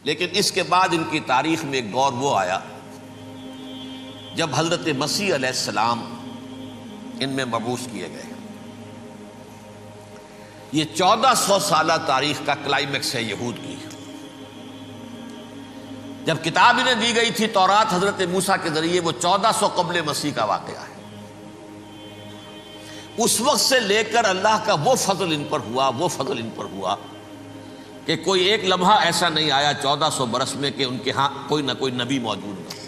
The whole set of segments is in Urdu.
لیکن اس کے بعد ان کی تاریخ میں ایک دور وہ آیا جب حضرت مسیح علیہ السلام ان میں مبعوث کیے گئے۔ یہ 1400 سالہ تاریخ کا کلائمیکس ہے یہود کی۔ جب کتاب انہیں دی گئی تھی تورات حضرت موسیٰ کے ذریعے، وہ 1400 قبل مسیح کا واقعہ ہے۔ اس وقت سے لے کر اللہ کا وہ فضل ان پر ہوا کہ کوئی ایک لمحہ ایسا نہیں آیا 1400 برس میں کہ ان کے ہاں کوئی نہ کوئی نبی موجود نہ۔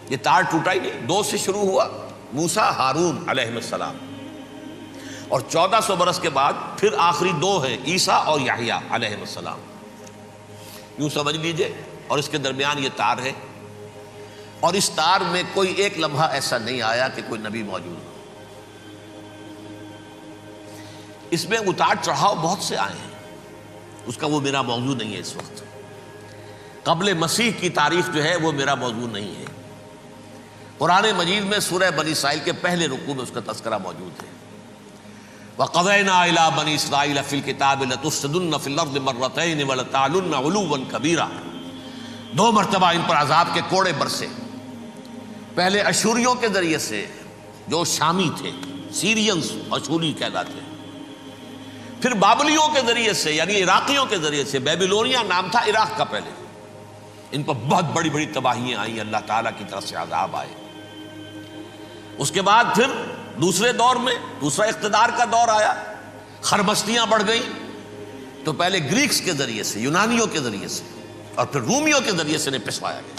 یہ تار ٹوٹا ہی نہیں، 2 سے شروع ہوا، موسیٰ ہارون علیہ السلام، اور 1400 برس کے بعد پھر آخری 2 ہیں، عیسیٰ اور یحییٰ علیہ السلام، یوں سمجھ لیجئے۔ اور اس کے درمیان یہ تار ہے، اور اس تار میں کوئی ایک لمحہ ایسا نہیں آیا کہ کوئی نبی موجود ہو۔ اس میں اتار چڑھاؤ بہت سے آئے ہیں، اس کا وہ میرا موضوع نہیں ہے اس وقت۔ قبل مسیح کی تاریخ جو ہے وہ میرا موضوع نہیں ہے۔ قرآن مجید میں سورہ بنی اسرائیل کے پہلے رکوع میں اس کا تذکرہ موجود ہے۔ وَقَضَيْنَا إِلَىٰ بَنِي إِسْرَائِيلَ فِي الْكِتَابِ لَتُفْسِدُنَّ فِي الْأَرْضِ مَرَّتَيْنِ وَلَتَعْلُنَّ عُلُوًّا كَبِيرًا، 2 مرتبہ ان پر عذاب کے کوڑے برسے۔ پہلے اشوریوں کے ذریعے سے جو شامی تھے، سیرینز اشوری کہلاتے ہیں، پھر بابلیوں کے ذریعے سے یعنی عراقیوں کے ذریعے سے، بیبیلونیا نام تھا عراق کا پہلے، ان پر بہت بڑی بڑی تباہیاں آئیں، اللہ تعالیٰ کی طرف سے عذاب آئے۔ اس کے بعد پھر دوسرے دور میں دوسرا اقتدار کا دور آیا، خربستیاں بڑھ گئیں، تو پہلے گریکس کے ذریعے سے، یونانیوں کے ذریعے سے، اور پھر رومیوں کے ذریعے سے پسوایا گیا۔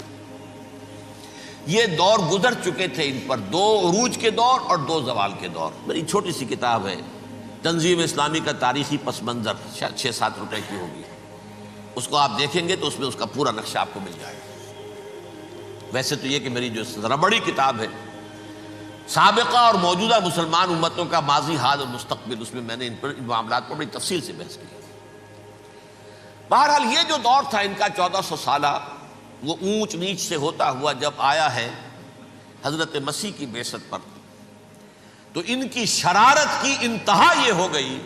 یہ دور گزر چکے تھے ان پر، 2 عروج کے دور اور 2 زوال کے دور۔ میری چھوٹی سی کتاب ہے تنظیم اسلامی کا تاریخی پس منظر، شاید 6-7 روپے کی ہوگی، اس کو آپ دیکھیں گے تو اس میں اس کا پورا نقشہ آپ کو مل جائے گا۔ ویسے تو یہ کہ میری جو ذرا بڑی کتاب ہے سابقہ اور موجودہ مسلمان امتوں کا ماضی، حال اور مستقبل، اس میں میں نے ان معاملات پر بڑی تفصیل سے بحث کی۔ بہرحال یہ جو دور تھا ان کا 1400 سالہ، وہ اونچ نیچ سے ہوتا ہوا جب آیا ہے حضرت مسیح کی بعثت پر، تو ان کی شرارت کی انتہا یہ ہو گئی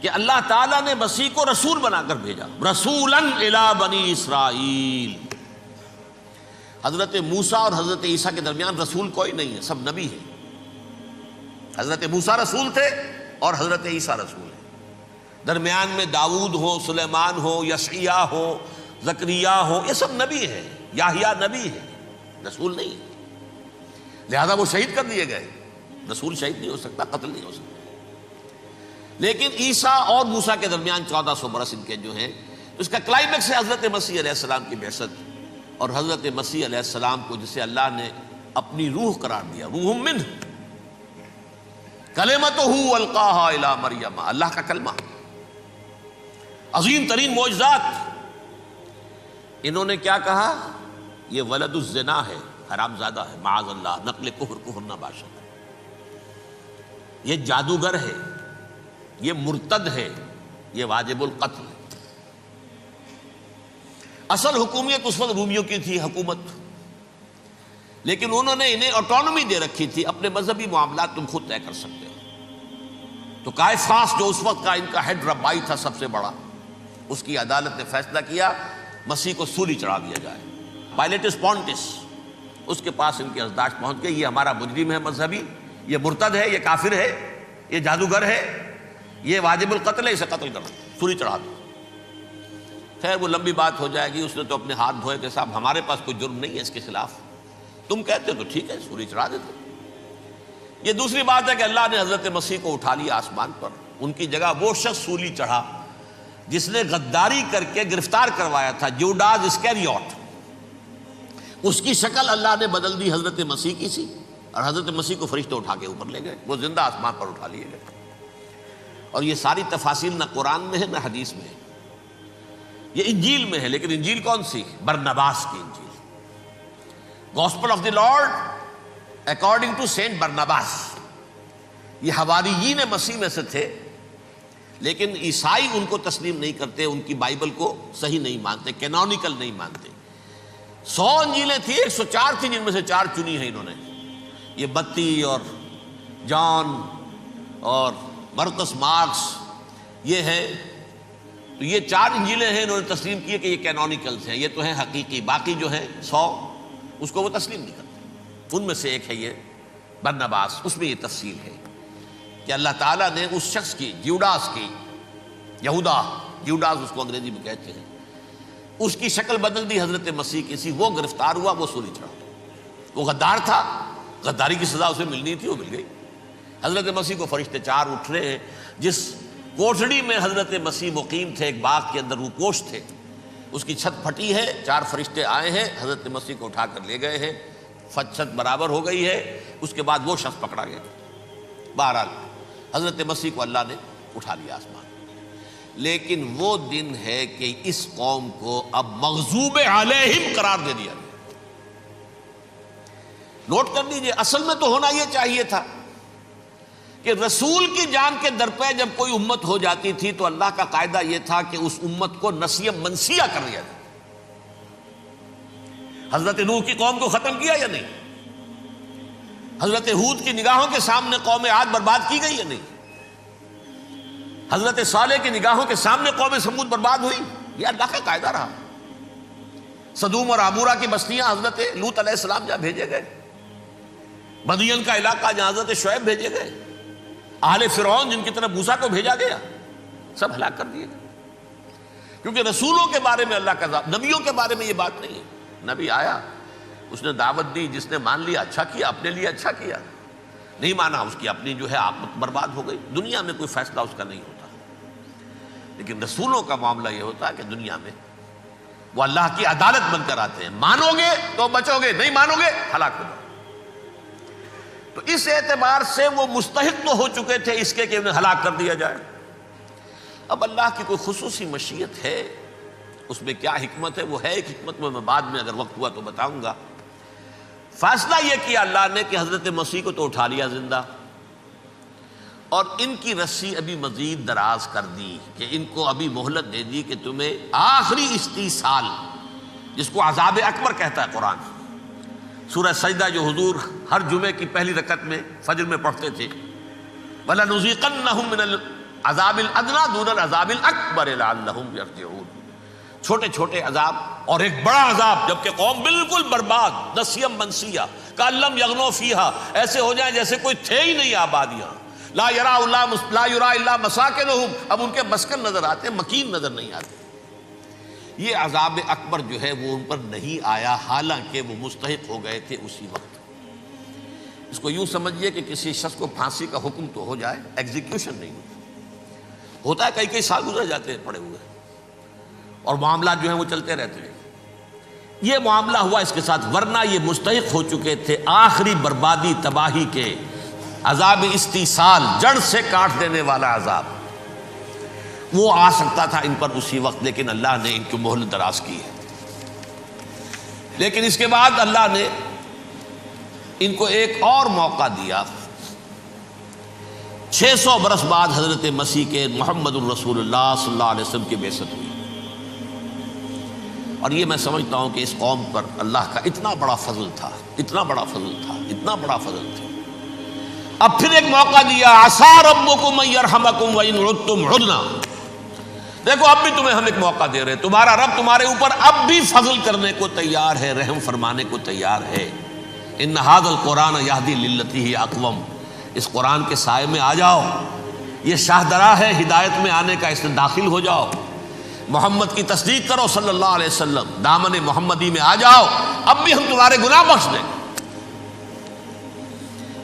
کہ اللہ تعالیٰ نے مسیح کو رسول بنا کر بھیجا، رسولاً الی بنی اسرائیل۔ حضرت موسیٰ اور حضرت عیسیٰ کے درمیان رسول کوئی نہیں ہے، سب نبی ہیں۔ حضرت موسیٰ رسول تھے اور حضرت عیسیٰ رسول ہیں۔ درمیان میں داؤد ہو، سلیمان ہو، یشعیاہ ہو، زکریا ہو، یہ سب نبی ہیں، یحییٰ نبی ہیں، رسول نہیں ہے۔ لہذا وہ شہید کر دیے گئے، رسول شہید نہیں ہو سکتا، قتل نہیں ہو سکتا۔ لیکن عیسیٰ اور موسیٰ کے درمیان 1400 برس ان کے جو ہیں، اس کا کلائمیکس ہے حضرت مسیح علیہ السلام کی بعثت، اور حضرت مسیح علیہ السلام کو جسے اللہ نے اپنی روح قرار دیا، روح منہ، کلمتہ القاہا الی مریم، اللہ کا کلمہ، عظیم ترین معجزات۔ انہوں نے کیا کہا؟ یہ ولد الزنا ہے، حرام زادہ ہے، معاذ اللہ، نقل کفر نہ باشد، یہ جادوگر ہے، یہ مرتد ہے، یہ واجب القتل ہے۔ اصل حکومت اس وقت رومیوں کی تھی حکومت، لیکن انہوں نے انہیں آٹونومی دے رکھی تھی، اپنے مذہبی معاملات تم خود طے کر سکتے ہو۔ تو قائفاس جو اس وقت کا ان کا ہیڈ ربائی تھا سب سے بڑا، اس کی عدالت نے فیصلہ کیا مسیح کو سولی چڑھا دیا جائے۔ پائلیٹس پونٹس، اس کے پاس ان کی ازداشت پہنچ گئی، یہ ہمارا مجرم ہے مذہبی، یہ مرتد ہے، یہ کافر ہے، یہ جادوگر ہے، یہ واجب القتل ہے، اسے قتل کرو، سولی چڑھا دو۔ خیر وہ لمبی بات ہو جائے گی، اس نے تو اپنے ہاتھ دھوئے کہ صاحب ہمارے پاس کوئی جرم نہیں ہے اس کے خلاف، تم کہتے ہو تو ٹھیک ہے، سولی چڑھا دیتے۔ یہ دوسری بات ہے کہ اللہ نے حضرت مسیح کو اٹھا لیا آسمان پر، ان کی جگہ وہ شخص سولی چڑھا جس نے غداری کر کے گرفتار کروایا تھا، جوڈاس اسکیریوٹ، اس کی شکل اللہ نے بدل دی حضرت مسیح کی سی، اور حضرت مسیح کو فرشتے اٹھا کے اوپر لے گئے، وہ زندہ آسمان پر اٹھا لیے گئے۔ اور یہ ساری تفاصیل نہ قرآن میں ہے نہ حدیث میں ہے، یہ انجیل میں ہے، لیکن انجیل کون سی؟ برنباس کی انجیل، gospel of the Lord according to Saint Barnabas. یہ حواریین مسیح میں سے تھے، لیکن عیسائی ان کو تسلیم نہیں کرتے، ان کی بائبل کو صحیح نہیں مانتے، کینونیکل نہیں مانتے۔ 100 انجیلیں تھیں، 104 تھیں، جن میں سے 4 چنی ہیں انہوں نے، یہ متی اور جان اور مرقس مارکس، یہ ہے تو یہ 4 انجیلیں ہیں، انہوں نے تسلیم کیے کہ یہ کینونیکلز ہیں، یہ تو ہیں حقیقی، باقی جو ہیں 100 اس کو وہ تسلیم نہیں کرتے۔ ان میں سے ایک ہے یہ برنباس، اس میں یہ تفصیل ہے کہ اللہ تعالیٰ نے اس شخص کی، جیوڈاس کی، یہودا جیوڈاس اس کو انگریزی میں کہتے ہیں، اس کی شکل بدل دی حضرت مسیح کی سی، وہ گرفتار ہوا، وہ سولی چڑھا۔ وہ غدار تھا، غداری کی سزا اسے ملنی تھی، وہ مل گئی۔ حضرت مسیح کو فرشتے 4 اٹھ رہے ہیں، جس کوٹھڑی میں حضرت مسیح مقیم تھے، ایک باغ کے اندر روپوش تھے، اس کی چھت پھٹی ہے، 4 فرشتے آئے ہیں، حضرت مسیح کو اٹھا کر لے گئے ہیں، چھت برابر ہو گئی ہے، اس کے بعد وہ شخص پکڑا گیا۔ بہرحال حضرت مسیح کو اللہ نے اٹھا لیا آسمان۔ لیکن وہ دن ہے کہ اس قوم کو اب مغضوب علیہم قرار دے دیا گیا۔ نوٹ کر لیجئے، اصل میں تو ہونا یہ چاہیے تھا کہ رسول کی جان کے درپے جب کوئی امت ہو جاتی تھی تو اللہ کا قاعدہ یہ تھا کہ اس امت کو نسیہ منسیہ کر دیا جائے۔ حضرت نوح کی قوم کو ختم کیا یا نہیں؟ حضرت ہود کی نگاہوں کے سامنے قوم عاد برباد کی گئی یا نہیں؟ حضرت صالح کی نگاہوں کے سامنے قوم سمود برباد ہوئی؟ یہ اللہ کا قاعدہ رہا۔ سدوم اور عمورہ کی بستیاں حضرت لوط علیہ السلام جہاں بھیجے گئے، مدین کا علاقہ جہاں حضرت شعیب بھیجے گئے، اہل فرعون جن کی طرف موسیٰ کو بھیجا گیا، سب ہلاک کر دیے گئے۔ کیونکہ رسولوں کے بارے میں اللہ کا نبیوں کے بارے میں یہ بات نہیں ہے۔ نبی آیا، اس نے دعوت دی، جس نے مان لیا اچھا کیا، اپنے لیے اچھا کیا، نہیں مانا اس کی اپنی جو ہے عاقبت برباد ہو گئی۔ دنیا میں کوئی فیصلہ اس کا نہیں ہوتا، لیکن رسولوں کا معاملہ یہ ہوتا ہے کہ دنیا میں وہ اللہ کی عدالت بن کر آتے ہیں، مانو گے تو بچو گے، نہیں مانو گے ہلاک ہو جاؤ۔ تو اس اعتبار سے وہ مستحق تو ہو چکے تھے اس کے کہ انہیں ہلاک کر دیا جائے۔ اب اللہ کی کوئی خصوصی مشیت ہے، اس میں کیا حکمت ہے، وہ ہے ایک حکمت، میں بعد میں اگر وقت ہوا تو بتاؤں گا۔ فیصلہ یہ کیا اللہ نے کہ حضرت مسیح کو تو اٹھا لیا زندہ، اور ان کی رسی ابھی مزید دراز کر دی، کہ ان کو ابھی مہلت دے دی کہ تمہیں آخری استیصال، جس کو عذاب اکبر کہتا ہے قرآن، سورہ سجدہ جو حضور ہر جمعے کی پہلی رکعت میں فجر میں پڑھتے تھے، وَلَنُذِيقَنَّهُم مِّنَ الْعَذَابِ الْأَدْنَىٰ دُونَ الْعَذَابِ الْأَكْبَرِ لَعَلَّهُمْ يَرْجِعُونَ۔ چھوٹے چھوٹے عذاب اور ایک بڑا عذاب، جبکہ قوم بالکل برباد، نسیم منسیہ، کأن لم یغنوا فیہا، ایسے ہو جائیں جیسے کوئی تھے ہی نہیں آباد یہاں۔ لا یرا الا مساکنہم، اب ان کے مسکن نظر آتے ہیں، مکین نظر نہیں آتے۔ یہ عذاب اکبر جو ہے وہ ان پر نہیں آیا، حالانکہ وہ مستحق ہو گئے تھے اسی وقت۔ اس کو یوں سمجھیے کہ کسی شخص کو پھانسی کا حکم تو ہو جائے، ایگزیکیوشن نہیں ہوتا ہے، کئی سال گزر جاتے ہیں پڑے ہوئے، اور معاملات جو ہیں وہ چلتے رہتے ہیں۔ یہ معاملہ ہوا اس کے ساتھ، ورنہ یہ مستحق ہو چکے تھے آخری بربادی تباہی کے، عذاب استیصال، جڑ سے کاٹ دینے والا عذاب، وہ آ سکتا تھا ان پر اسی وقت، لیکن اللہ نے ان کی مہلت دراز کی ہے۔ لیکن اس کے بعد اللہ نے ان کو ایک اور موقع دیا۔ 600 برس بعد حضرت مسیح کے محمد الرسول اللہ صلی اللہ علیہ وسلم کی بعثت ہوئی، اور یہ میں سمجھتا ہوں کہ اس قوم پر اللہ کا اتنا بڑا فضل تھا، اتنا بڑا فضل تھا، اتنا بڑا فضل تھا۔ اب پھر ایک موقع دیا، عسیٰ ربکم ان یرحمکم وان عدتم عدنا۔ دیکھو اب بھی تمہیں ہم ایک موقع دے رہے ہیں، تمہارا رب تمہارے اوپر اب بھی فضل کرنے کو تیار ہے، رحم فرمانے کو تیار ہے۔ ان ھذا القرآن یہدی للتی ہی اقوم، اس قرآن کے سائے میں آ جاؤ، یہ شاہدرا ہے ہدایت میں آنے کا، اس میں داخل ہو جاؤ، محمد کی تصدیق کرو صلی اللہ علیہ وسلم، دامن محمدی میں آ جاؤ، اب بھی ہم تمہارے گناہ بخش دیں۔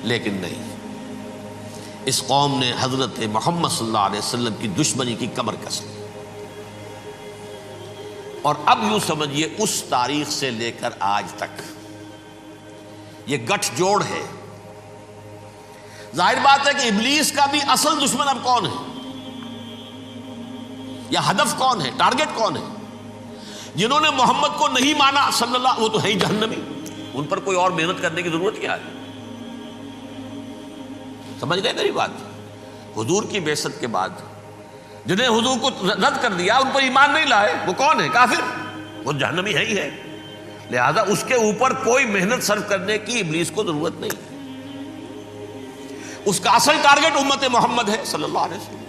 لیکن نہیں، اس قوم نے حضرت محمد صلی اللہ علیہ وسلم کی دشمنی کی کمر کس لی، اور اب یوں سمجھیے اس تاریخ سے لے کر آج تک یہ گٹھ جوڑ ہے۔ ظاہر بات ہے کہ ابلیس کا بھی اصل دشمن اب کون ہے، یا ہدف کون ہے، ٹارگٹ کون ہے؟ جنہوں نے محمد کو نہیں مانا صلی اللہ، وہ تو ہے ہی جہنمی، ان پر کوئی اور محنت کرنے کی ضرورت کیا ہے؟ سمجھ گئے میری بات؟ حضور کی بعثت کے بعد جنہیں حضور کو رد کر دیا، ان پر ایمان نہیں لائے، وہ کون ہے؟ کافر، وہ جہنمی ہے ہی ہے۔ لہذا اس کے اوپر کوئی محنت صرف کرنے کی ابلیس کو ضرورت نہیں ہے، اس کا اصل ٹارگٹ امت محمد ہے صلی اللہ علیہ وسلم۔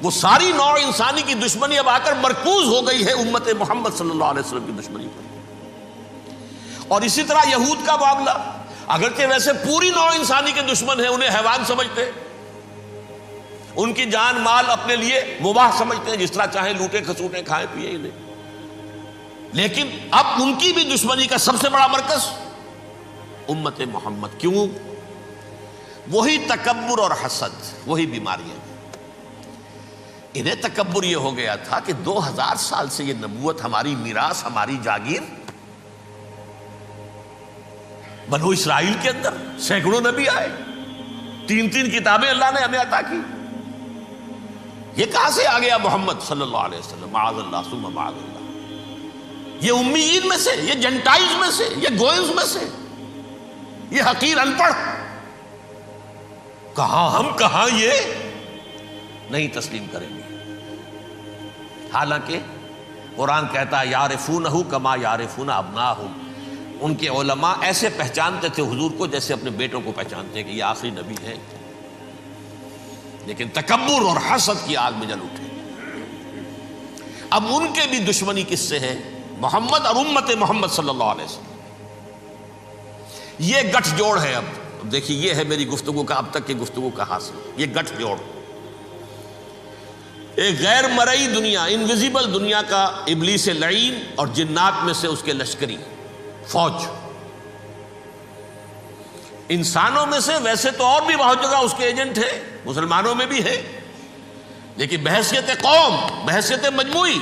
وہ ساری نوع انسانی کی دشمنی اب آ کر مرکوز ہو گئی ہے امت محمد صلی اللہ علیہ وسلم کی دشمنی پر۔ اور اسی طرح یہود کا معاملہ، اگرچہ ویسے پوری نوع انسانی کے دشمن ہیں، انہیں حیوان سمجھتے، ان کی جان مال اپنے لیے مباح سمجھتے ہیں، جس طرح چاہیں لوٹے کھسوٹے کھائیں پیئے انہیں، لیکن اب ان کی بھی دشمنی کا سب سے بڑا مرکز امت محمد۔ کیوں؟ وہی تکبر اور حسد، وہی بیماریاں۔ انہیں تکبر یہ ہو گیا تھا کہ 2000 سال سے یہ نبوت ہماری میراث، ہماری جاگیر، بنو اسرائیل کے اندر سینکڑوں نبی آئے، 3 کتابیں اللہ نے ہمیں عطا کی، یہ کہاں سے آ گیا محمد صلی اللہ علیہ وسلم؟ معاذ اللہ ثم معاذ اللہ، یہ امیین میں سے، یہ جنٹائلز میں سے، یہ گوئنز میں سے، یہ حقیر ان پڑھ، کہاں ہم کہاں یہ نہیں تسلیم کریں گے۔ حالانکہ قرآن کہتا ہے یعرفونہ کما یعرفون ابناہم، ان کے علماء ایسے پہچانتے تھے حضور کو جیسے اپنے بیٹوں کو پہچانتے ہیں کہ یہ آخری نبی ہے، لیکن تکبر اور حسد کی آگ میں جل اٹھے۔ اب ان کے بھی دشمنی کس سے ہے؟ محمد اور امت محمد صلی اللہ علیہ وسلم۔ یہ گٹھ جوڑ ہے۔ اب دیکھیے، یہ ہے میری گفتگو کا اب تک کی گفتگو کا حاصل، یہ گٹھ جوڑ، ایک غیر مرئی دنیا، انویزیبل دنیا کا ابلیس لعین اور جنات میں سے اس کے لشکری فوج، انسانوں میں سے ویسے تو اور بھی بہت جگہ اس کے ایجنٹ ہیں، مسلمانوں میں بھی ہے، لیکن بحیثیت قوم، بحیثیت مجموعی،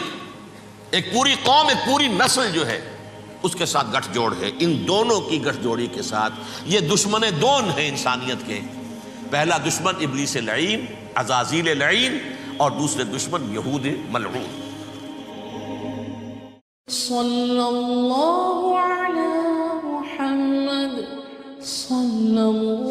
ایک پوری قوم، ایک پوری نسل جو ہے اس کے ساتھ گٹھ جوڑ ہے۔ ان دونوں کی گٹھ جوڑی کے ساتھ یہ دشمن دون ہیں انسانیت کے، پہلا دشمن ابلیس لعین، عزازیل لعین، اور دوسرے دشمن یہود ملعون۔ صلی اللہ علی محمد صلی اللہ